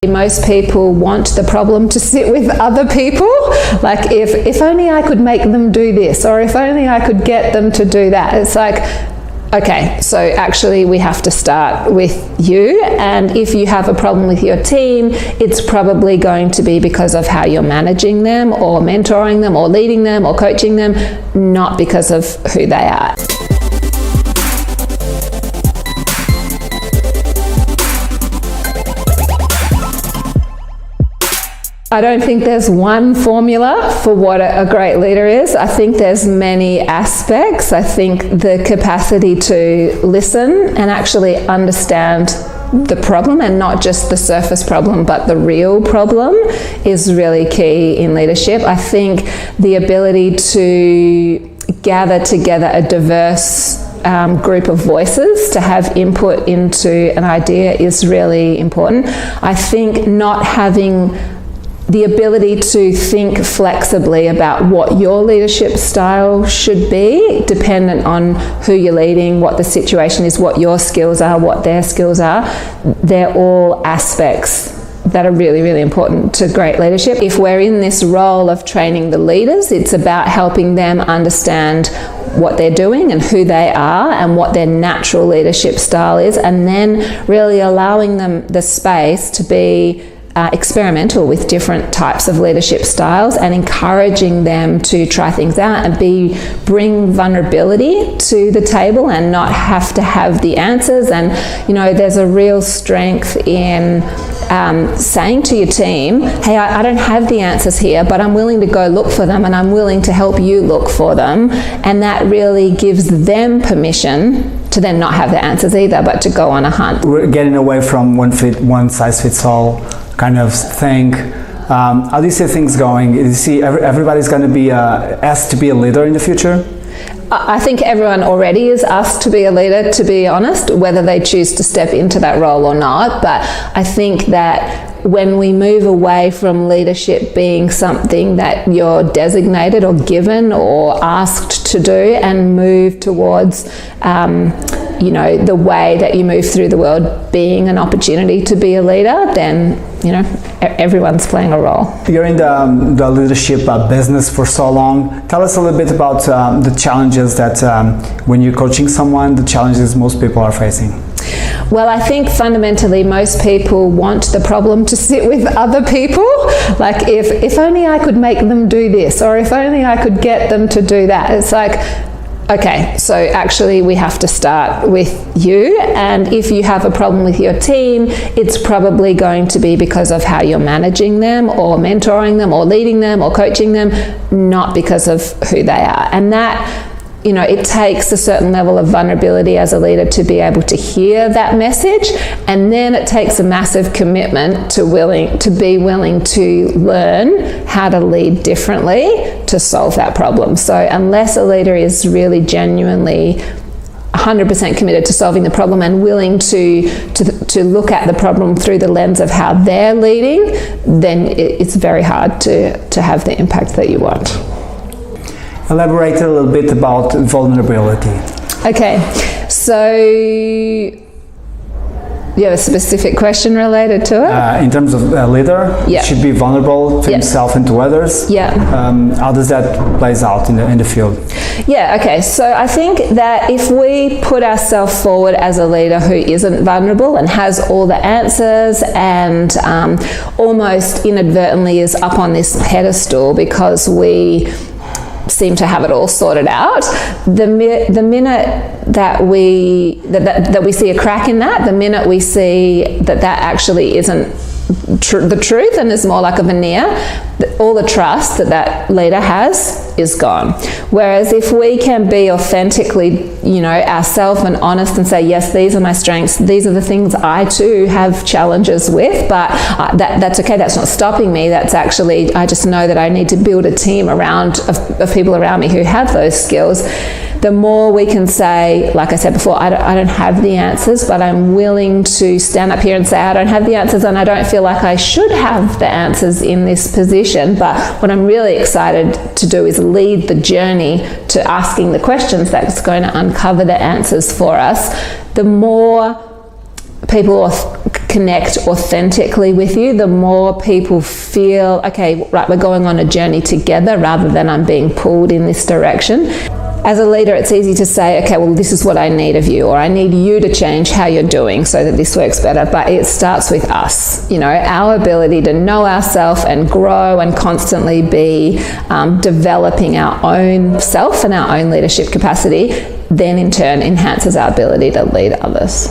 Most people want the problem to sit with other people. Like, if only I could make them do this, or if only I could get them to do that. It's like, okay, so actually we have to start with you, and if you have a problem with your team, it's probably going to be because of how you're managing them, or mentoring them, or leading them, or coaching them, not because of who they are. I don't think there's one formula for what a great leader is. I think there's many aspects. I think the capacity to listen and actually understand the problem, and not just the surface problem but the real problem, is really key in leadership. I think the ability to gather together a diverse group of voices to have input into an idea is really important. I think not having the ability to think flexibly about what your leadership style should be, dependent on who you're leading, what the situation is, what your skills are, what their skills are, they're all aspects that are really, really important to great leadership. If we're in this role of training the leaders, it's about helping them understand what they're doing and who they are and what their natural leadership style is, and then really allowing them the space to be experimental with different types of leadership styles, and encouraging them to try things out and bring vulnerability to the table and not have to have the answers. And there's a real strength in saying to your team, hey, I don't have the answers here, but I'm willing to go look for them, and I'm willing to help you look for them. And that really gives them permission to then not have the answers either, but to go on a hunt. We're getting away from one size fits all kind of thing. How do you see things going? Do you see everybody's going to be asked to be a leader in the future? I think everyone already is asked to be a leader, to be honest, whether they choose to step into that role or not. But I think that when we move away from leadership being something that you're designated or given or asked to do, and move towards the way that you move through the world being an opportunity to be a leader, then everyone's playing a role. You're in the leadership business for so long. Tell us a little bit about the challenges that when you're coaching someone, the challenges most people are facing. Well, I think fundamentally most people want the problem to sit with other people. Like, if only I could make them do this, or if only I could get them to do that. It's like, okay, so actually we have to start with you, and if you have a problem with your team, it's probably going to be because of how you're managing them, or mentoring them, or leading them, or coaching them, not because of who they are. And that, it takes a certain level of vulnerability as a leader to be able to hear that message, and then it takes a massive commitment to be willing to learn how to lead differently to solve that problem. So unless a leader is really genuinely 100% committed to solving the problem and willing to look at the problem through the lens of how they're leading, then it's very hard to have the impact that you want. Elaborate a little bit about vulnerability. Okay, so you have a specific question related to it? In terms of a leader, yeah, should be vulnerable to himself and to others. Yeah. How does that plays out in the field? Yeah, okay, so I think that if we put ourselves forward as a leader who isn't vulnerable and has all the answers, and almost inadvertently is up on this pedestal because we seem to have it all sorted out, the minute that we see a crack in that, the minute we see that actually isn't the truth and is more like a veneer, all the trust that leader has is gone. Whereas if we can be authentically, ourselves and honest and say, yes, these are my strengths, these are the things I too have challenges with, but that's okay, that's not stopping me, that's actually, I just know that I need to build a team of people around me who have those skills. The more we can say, like I said before, I don't have the answers, but I'm willing to stand up here and say I don't have the answers, and I don't feel like I should have the answers in this position, but what I'm really excited to do is lead the journey to asking the questions that's going to uncover the answers for us. The more people connect authentically with you, the more people feel, okay, right, we're going on a journey together rather than I'm being pulled in this direction. As a leader, it's easy to say, okay, well, this is what I need of you, or I need you to change how you're doing so that this works better. But it starts with us, our ability to know ourselves and grow and constantly be developing our own self and our own leadership capacity, then in turn enhances our ability to lead others.